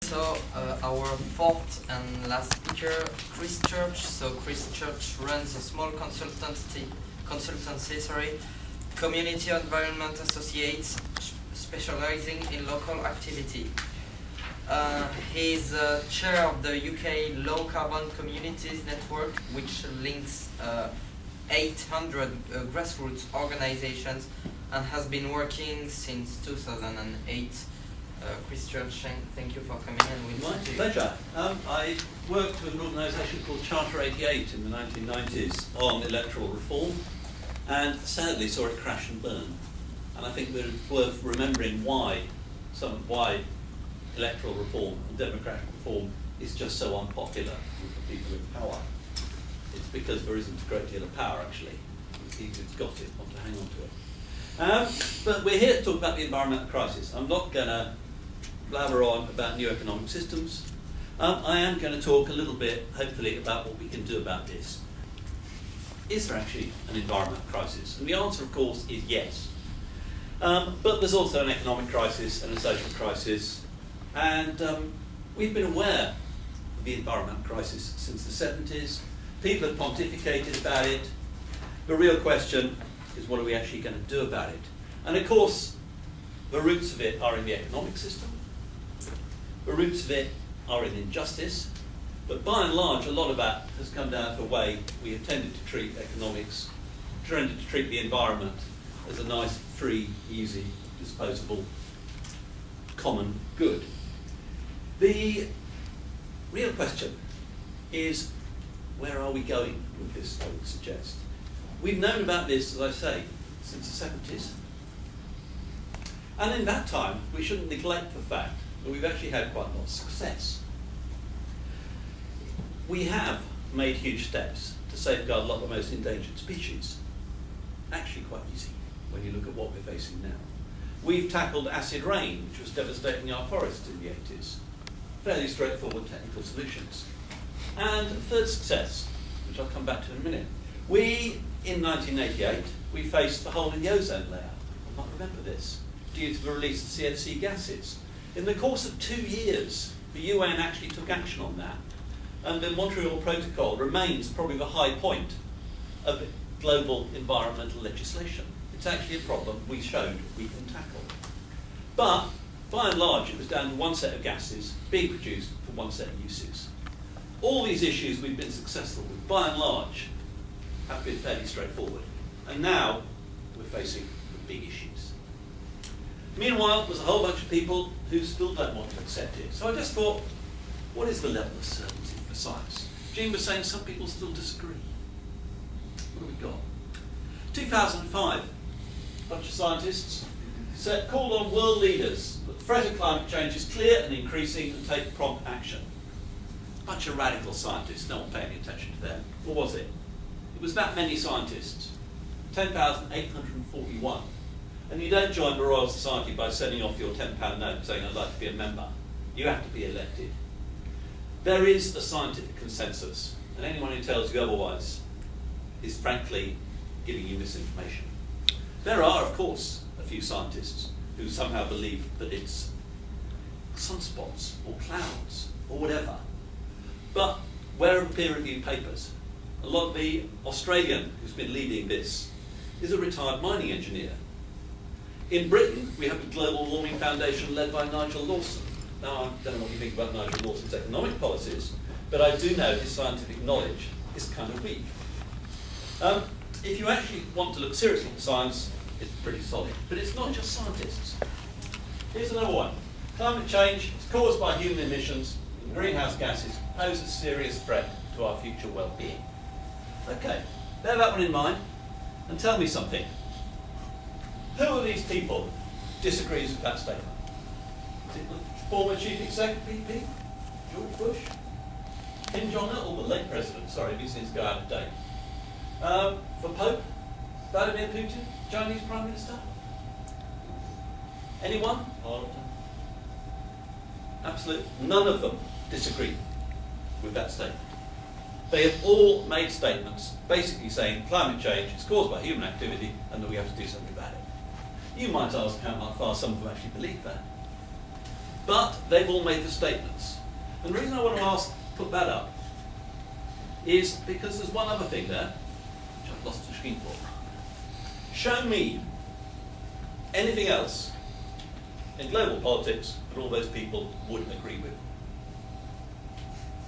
So our fourth and last speaker, ChrisChurch. So ChrisChurch runs a small consultancy, community environment associates specializing in local activity. He's chair of the UK Low Carbon Communities Network, which links 800 grassroots organizations and has been working since 2008. ChrisChurch, thank you for coming in. My pleasure. I worked with an organisation called Charter 88 in the 1990s on electoral reform, and sadly saw it crash and burn. And I think that it's worth remembering why electoral reform and democratic reform is just so unpopular with the people in power. It's because there isn't a great deal of power, actually. It's easy to got it, want to hang on to it. But we're here to talk about the environmental crisis. I'm not going to blabber on about new economic systems. I am going to talk a little bit, hopefully, about what we can do about this. Is there actually an environmental crisis? And the answer, of course, is yes. But there's also an economic crisis and a social crisis. And we've been aware of the environmental crisis since the 70s. People have pontificated about it. The real question is, what are we actually going to do about it? And of course, the roots of it are in the economic system. The roots of it are in injustice. But by and large, a lot of that has come down to the way we have tended to treat economics, tended to treat the environment as a nice, free, easy, disposable, common good. The real question is, where are we going with this, I would suggest? We've known about this, as I say, since the 70s. And in that time, we shouldn't neglect the fact that we've actually had quite a lot of success. We have made huge steps to safeguard a lot of the most endangered species. Actually quite easy when you look at what we're facing now. We've tackled acid rain, which was devastating our forests in the 80s. Fairly straightforward technical solutions. And third success, which I'll come back to in a minute. In 1988, we faced the hole in the ozone layer. You might remember this, due to the release of CFC gases. In the course of 2 years, the UN actually took action on that. And the Montreal Protocol remains probably the high point of global environmental legislation. It's actually a problem we showed we can tackle. But, by and large, it was down to one set of gases being produced for one set of uses. All these issues we've been successful with, by and large, have been fairly straightforward. And now we're facing the big issues. Meanwhile, there's a whole bunch of people who still don't want to accept it. So I just thought, what is the level of certainty for science? Jean was saying some people still disagree. What have we got? 2005, a bunch of scientists called on world leaders that the threat of climate change is clear and increasing and take prompt action. A bunch of radical scientists, no one paying any attention to them. Or was it? It was that many scientists, 10,841. And you don't join the Royal Society by sending off your £10 note saying, I'd like to be a member. You have to be elected. There is a scientific consensus, and anyone who tells you otherwise is frankly giving you misinformation. There are, of course, a few scientists who somehow believe that it's sunspots or clouds or whatever. But where are the peer-reviewed papers? A lot of the Australian who's been leading this is a retired mining engineer. In Britain, we have the Global Warming Foundation led by Nigel Lawson. Now, I don't know what you think about Nigel Lawson's economic policies, but I do know his scientific knowledge is kind of weak. If you actually want to look seriously at science, it's pretty solid. But it's not just scientists. Here's another one. Climate change is caused by human emissions, and greenhouse gases pose a serious threat to our future well-being. Okay, bear that one in mind, and tell me something. Who of these people disagrees with that statement? Is it the former chief executive BP, George Bush? Kim Jong-un, or the late president? Sorry, these things go out of date. For Pope, Vladimir Putin, Chinese Prime Minister? Anyone? All of them. Absolutely none of them disagree with that statement. They have all made statements basically saying climate change is caused by human activity and that we have to do something about it. You might ask how far some of them actually believe that. But they've all made the statements. And the reason I want to put that up is because there's one other thing there, which I've lost the screen for. Show me anything else in global politics that all those people would agree with.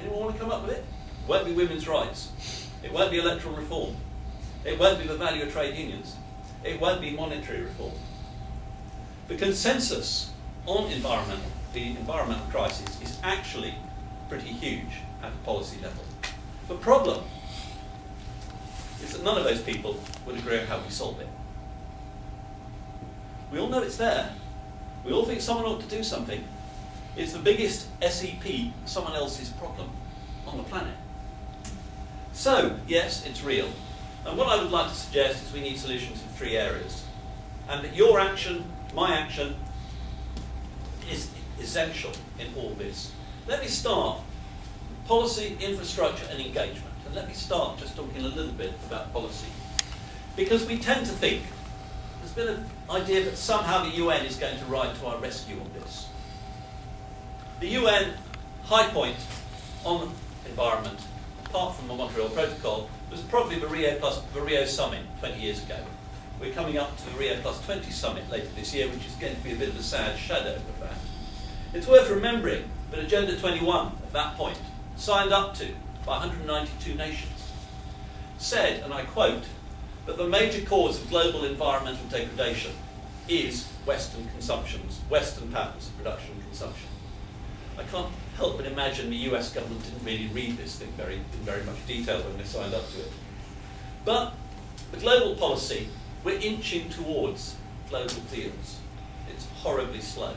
Anyone want to come up with it? It won't be women's rights. It won't be electoral reform. It won't be the value of trade unions. It won't be monetary reform. The consensus on the environmental crisis is actually pretty huge at the policy level. The problem is that none of those people would agree on how we solve it. We all know it's there. We all think someone ought to do something. It's the biggest SEP, someone else's problem, on the planet. So, yes, it's real. And what I would like to suggest is we need solutions in 3 areas. And that your action, my action, is essential in all this. Let me start with policy, infrastructure and engagement. And let me start just talking a little bit about policy. Because we tend to think, there's been an idea that somehow the UN is going to ride to our rescue on this. The UN high point on environment, apart from the Montreal Protocol, was probably the Rio Summit 20 years ago. We're coming up to the Rio Plus 20 Summit later this year, which is going to be a bit of a sad shadow of that. It's worth remembering that Agenda 21, at that point, signed up to by 192 nations, said, and I quote, that the major cause of global environmental degradation is Western consumptions, Western patterns of production and consumption. I can't help but imagine the US government didn't really read this thing in very much detail when they signed up to it. But the global policy, we're inching towards global deals. It's horribly slow.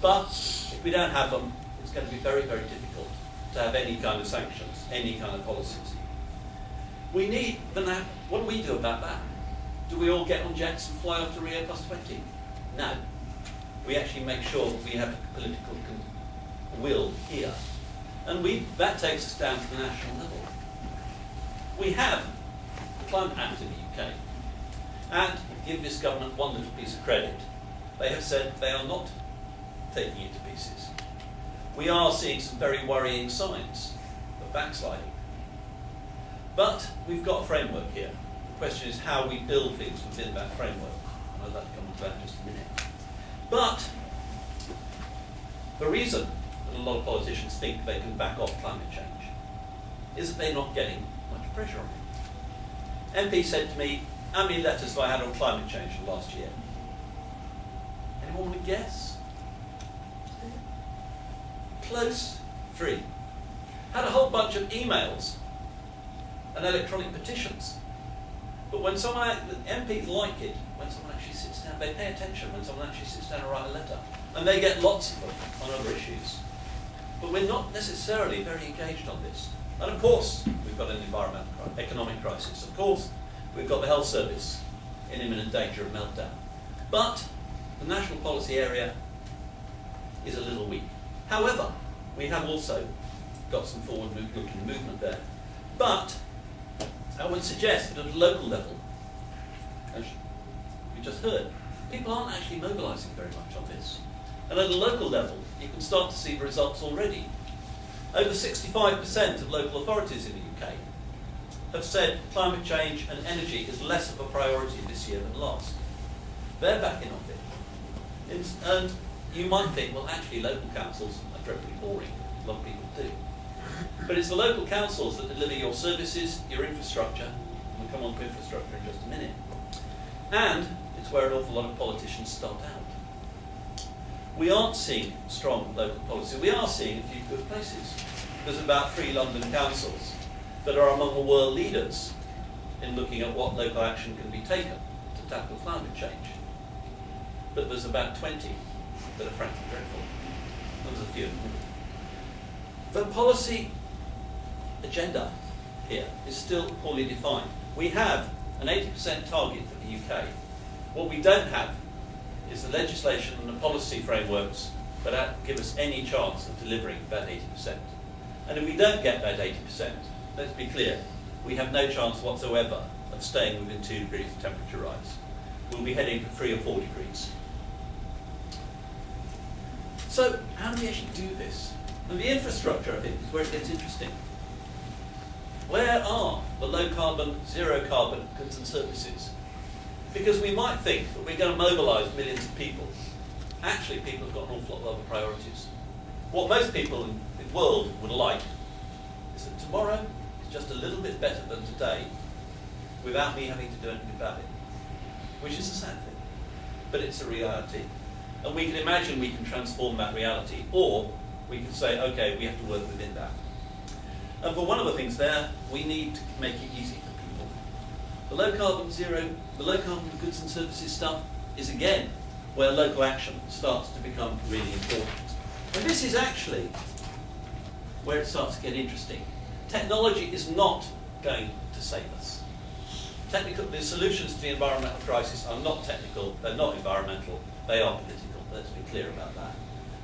But if we don't have them, it's going to be very, very difficult to have any kind of sanctions, any kind of policies. We need, what do we do about that? Do we all get on jets and fly off to Rio Plus 20? No. We actually make sure that we have political will here. And that takes us down to the national level. We have the Climate Act in the UK. And give this government one little piece of credit. They have said they are not taking it to pieces. We are seeing some very worrying signs of backsliding. But we've got a framework here. The question is how we build things within that framework. And I'd like to come to that in just a minute. But the reason that a lot of politicians think they can back off climate change is that they're not getting much pressure on it. MP said to me, how many letters have I had on climate change for last year? Anyone want to guess? Close. 3. Had a whole bunch of emails and electronic petitions. But when MPs like it, when someone actually sits down, they pay attention when someone actually sits down and writes a letter. And they get lots of them on other issues. But we're not necessarily very engaged on this. And of course, we've got an economic crisis. Of course, we've got the health service in imminent danger of meltdown. But the national policy area is a little weak. However, we have also got some forward-looking movement there. But I would suggest that at a local level, as we just heard, people aren't actually mobilising very much on this. And at a local level, you can start to see the results already. Over 65% of local authorities in the UK have said climate change and energy is less of a priority this year than last. They're backing off it. And you might think, well, actually, local councils are dreadfully boring. A lot of people do. But it's the local councils that deliver your services, your infrastructure. We'll come on to infrastructure in just a minute. And it's where an awful lot of politicians start out. We aren't seeing strong local policy. We are seeing a few good places. There's about 3 London councils that are among the world leaders in looking at what local action can be taken to tackle climate change. But there's about 20 that are frankly dreadful. There's a few. The policy agenda here is still poorly defined. We have an 80% target for the UK. What we don't have is the legislation and the policy frameworks that give us any chance of delivering that 80%. And if we don't get that 80%, let's be clear, we have no chance whatsoever of staying within 2 degrees of temperature rise. We'll be heading for 3 or 4 degrees. So how do we actually do this? And the infrastructure, I think, is where it gets interesting. Where are the low carbon, zero carbon goods and services? Because we might think that we're going to mobilise millions of people. Actually, people have got an awful lot of other priorities. What most people in the world would like is that tomorrow is just a little bit better than today without me having to do anything about it. Which is a sad thing, but it's a reality. And we can imagine we can transform that reality, or we can say, okay, we have to work within that. And for one of the things there, we need to make it easy for people. The low carbon goods and services stuff is again where local action starts to become really important. And this is actually where it starts to get interesting. Technology is not going to save us. The solutions to the environmental crisis are not technical, they're not environmental, they are political. Let's be clear about that.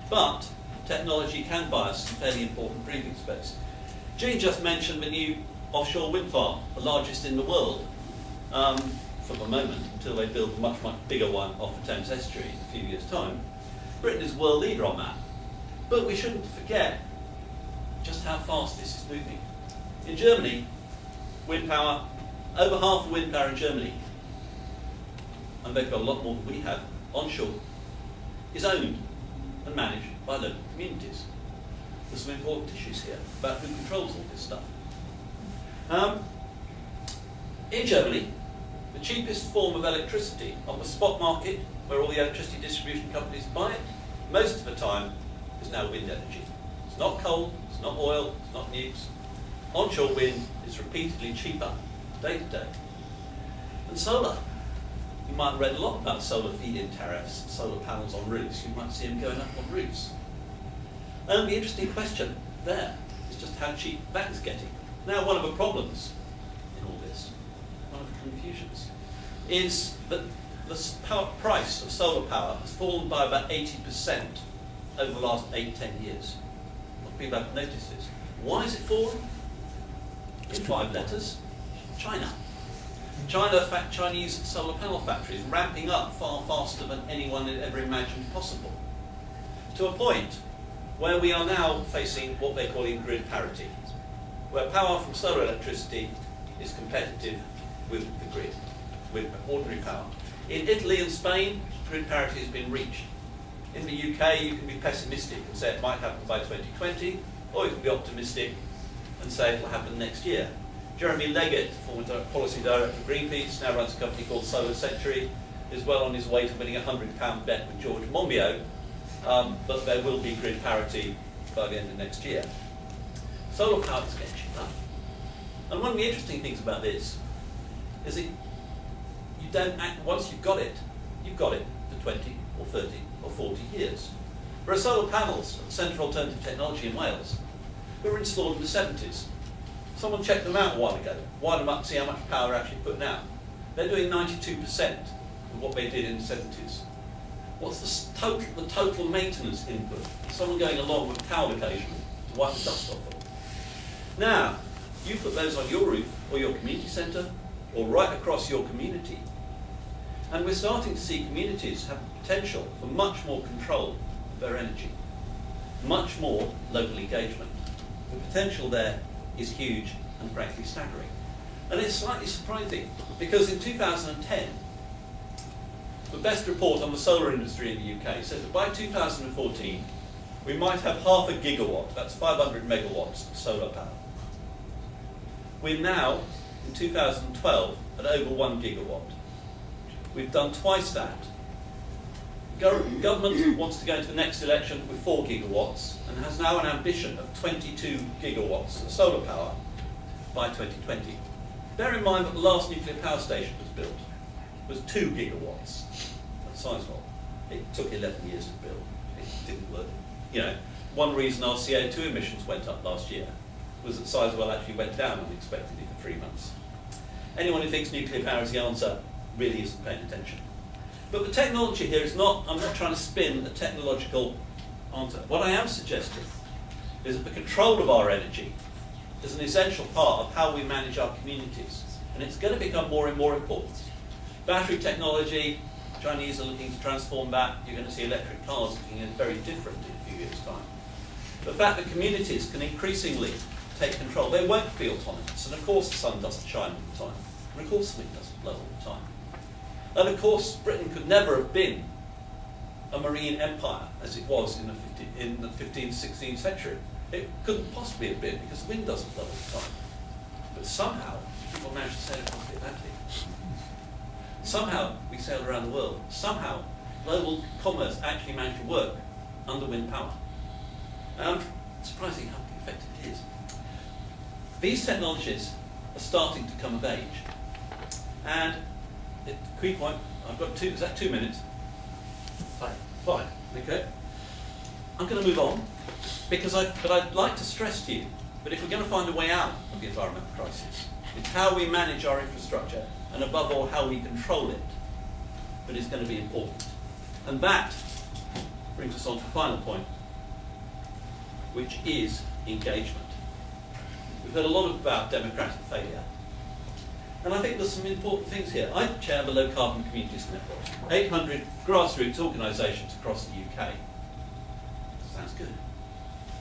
But technology can buy us some fairly important breathing space. Jean just mentioned the new offshore wind farm, the largest in the world, for the moment, until they build a much, much bigger one off the Thames estuary in a few years' time. Britain is world leader on that. But we shouldn't forget just how fast this is moving. In Germany, wind power, over half the wind power in Germany, and they've got a lot more than we have, onshore, is owned and managed by local communities. There's some important issues here about who controls all this stuff. In Germany, the cheapest form of electricity on the spot market, where all the electricity distribution companies buy it, most of the time is now wind energy. It's not coal, it's not oil, it's not nukes. Onshore wind is repeatedly cheaper, day to day. And solar. You might have read a lot about solar feed-in tariffs, solar panels on roofs. You might see them going up on roofs. And the interesting question there is just how cheap that is getting. Now, one of the problems in all this, one of the confusions, is that the price of solar power has fallen by about 80% over the last 8-10 years. What people have noticed is, why has it fallen? In 5 letters, China. Chinese solar panel factories ramping up far faster than anyone had ever imagined possible. To a point where we are now facing what they're calling grid parity, where power from solar electricity is competitive with the grid, with ordinary power. In Italy and Spain, grid parity has been reached. In the UK, you can be pessimistic and say it might happen by 2020, or you can be optimistic and say it will happen next year. Jeremy Leggett, former policy director of Greenpeace, now runs a company called Solar Century, is well on his way to winning a £100 bet with George Monbiot, but there will be grid parity by the end of next year. Solar power is getting cheaper. And one of the interesting things about this is that you don't act, once you've got it for 20 or 30 or 40 years. There are solar panels at the Centre for Alternative Technology in Wales that were installed in the 70s. Someone checked them out a while ago, wired them up to see how much power they're actually putting out. They're doing 92% of what they did in the 70s. What's the total maintenance input? Someone going along with a towel occasionally to wipe the dust off them. Now, you put those on your roof or your community centre or right across your community. And we're starting to see communities have the potential for much more control of their energy, much more local engagement. The potential there is huge and frankly staggering. And it's slightly surprising because in 2010, the best report on the solar industry in the UK said that by 2014, we might have half a gigawatt, that's 500 megawatts of solar power. We're now, in 2012, at over 1 gigawatt. We've done twice that. Government wants to go into the next election with 4 gigawatts and has now an ambition of 22 gigawatts of solar power by 2020. Bear in mind that the last nuclear power station was built was 2 gigawatts at Sizewell. It took 11 years to build. It didn't work. You know, one reason our CO2 emissions went up last year was that Sizewell actually went down unexpectedly for 3 months. Anyone who thinks nuclear power is the answer really isn't paying attention. But the technology here is not, I'm not trying to spin a technological answer. What I am suggesting is that the control of our energy is an essential part of how we manage our communities. And it's going to become more and more important. Battery technology, Chinese are looking to transform that. You're going to see electric cars looking very different in a few years' time. The fact that communities can increasingly take control. They won't be autonomous. And of course the sun doesn't shine all the time. And of course the wind doesn't blow all the time. And of course Britain could never have been a marine empire as it was in the 15th, 16th century. It couldn't possibly have been because the wind doesn't blow all the time. But somehow people managed to sail across the Atlantic. Somehow we sailed around the world. Somehow global commerce actually managed to work under wind power. Surprising how effective it is. These technologies are starting to come of age. And the key point, I've got two, is that 2 minutes? 5, okay. I'm going to move on, but I'd like to stress to you that if we're going to find a way out of the environmental crisis, it's how we manage our infrastructure, and above all, how we control it, that is going to be important. And that brings us on to the final point, which is engagement. We've heard a lot about democratic failure. And I think there's some important things here. I chair the Low Carbon Communities Network, 800 grassroots organisations across the UK. Sounds good.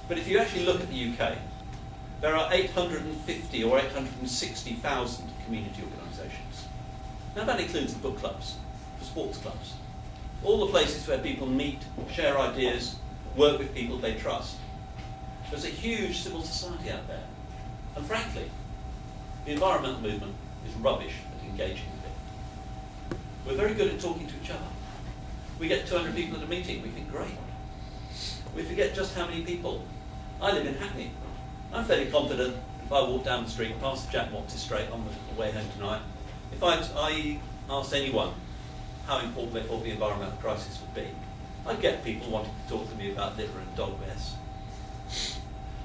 But if you actually look at the UK, there are 850 or 860,000 community organisations. Now that includes the book clubs, the sports clubs, all the places where people meet, share ideas, work with people they trust. There's a huge civil society out there. And frankly, the environmental movement is rubbish at engaging with it. We're very good at talking to each other. We get 200 people at a meeting, we think, great. We forget just how many people. I live in Hackney. I'm fairly confident if I walk down the street past Jack Watts' Strait on the way home tonight, if I asked anyone how important they thought the environmental crisis would be, I'd get people wanting to talk to me about litter and dog mess.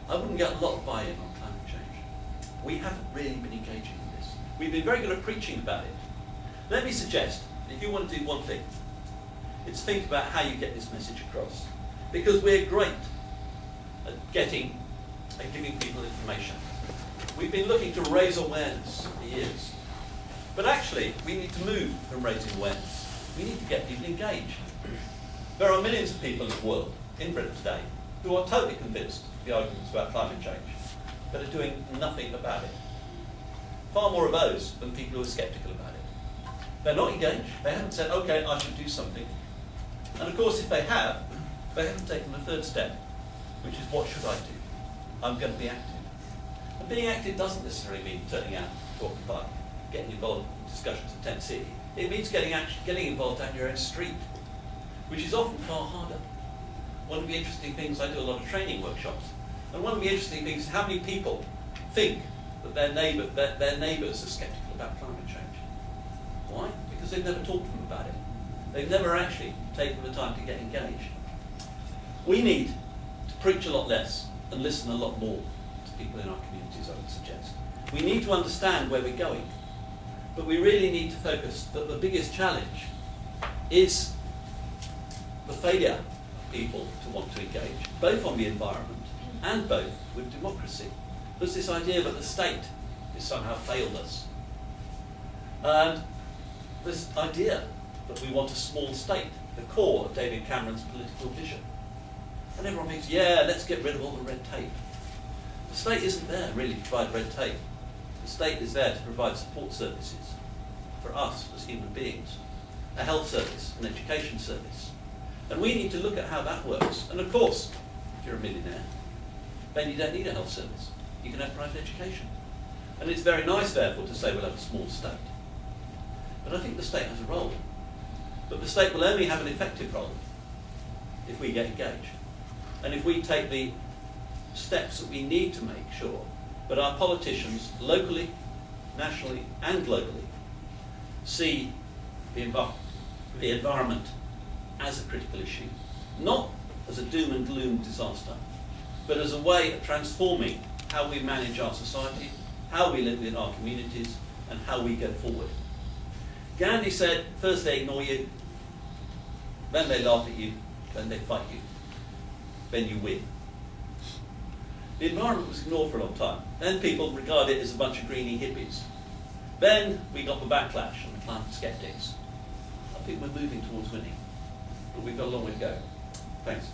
I wouldn't get a lot of buy-in on climate change. We haven't really been engaging in this. We've been very good at preaching about it. Let me suggest, if you want to do one thing, it's think about how you get this message across. Because we're great at giving people information. We've been looking to raise awareness for years. But actually, we need to move from raising awareness. We need to get people engaged. There are millions of people in the world, in Britain today, who are totally convinced of the arguments about climate change, but are doing nothing about it. Far more of those than people who are sceptical about it. They're not engaged. They haven't said, okay, I should do something. And of course, if they haven't taken the third step, which is, what should I do? I'm going to be active. And being active doesn't necessarily mean turning out to occupy, getting involved in discussions at Tent City. It means getting involved down your own street, which is often far harder. One of the interesting things, I do a lot of training workshops, and one of the interesting things is how many people think that their neighbours are sceptical about climate change. Why? Because they've never talked to them about it. They've never actually taken the time to get engaged. We need to preach a lot less and listen a lot more to people in our communities, I would suggest. We need to understand where we're going, but we really need to focus that the biggest challenge is the failure of people to want to engage, both on the environment and both with democracy. There's this idea that the state has somehow failed us. And this idea that we want a small state, the core of David Cameron's political vision. And everyone thinks, yeah, let's get rid of all the red tape. The state isn't there really to provide red tape. The state is there to provide support services for us as human beings, a health service, an education service. And we need to look at how that works. And of course, if you're a millionaire, then you don't need a health service. You can have private education. And it's very nice, therefore, to say we'll have a small state. But I think the state has a role. But the state will only have an effective role if we get engaged. And if we take the steps that we need to make sure that our politicians, locally, nationally, and globally, see the environment as a critical issue, not as a doom and gloom disaster, but as a way of transforming how we manage our society, how we live in our communities, and how we go forward. Gandhi said, first they ignore you, then they laugh at you, then they fight you, then you win. The environment was ignored for a long time. Then people regard it as a bunch of greeny hippies. Then we got the backlash and the climate skeptics. think we're moving towards winning, but we've got a long way to go. Thanks.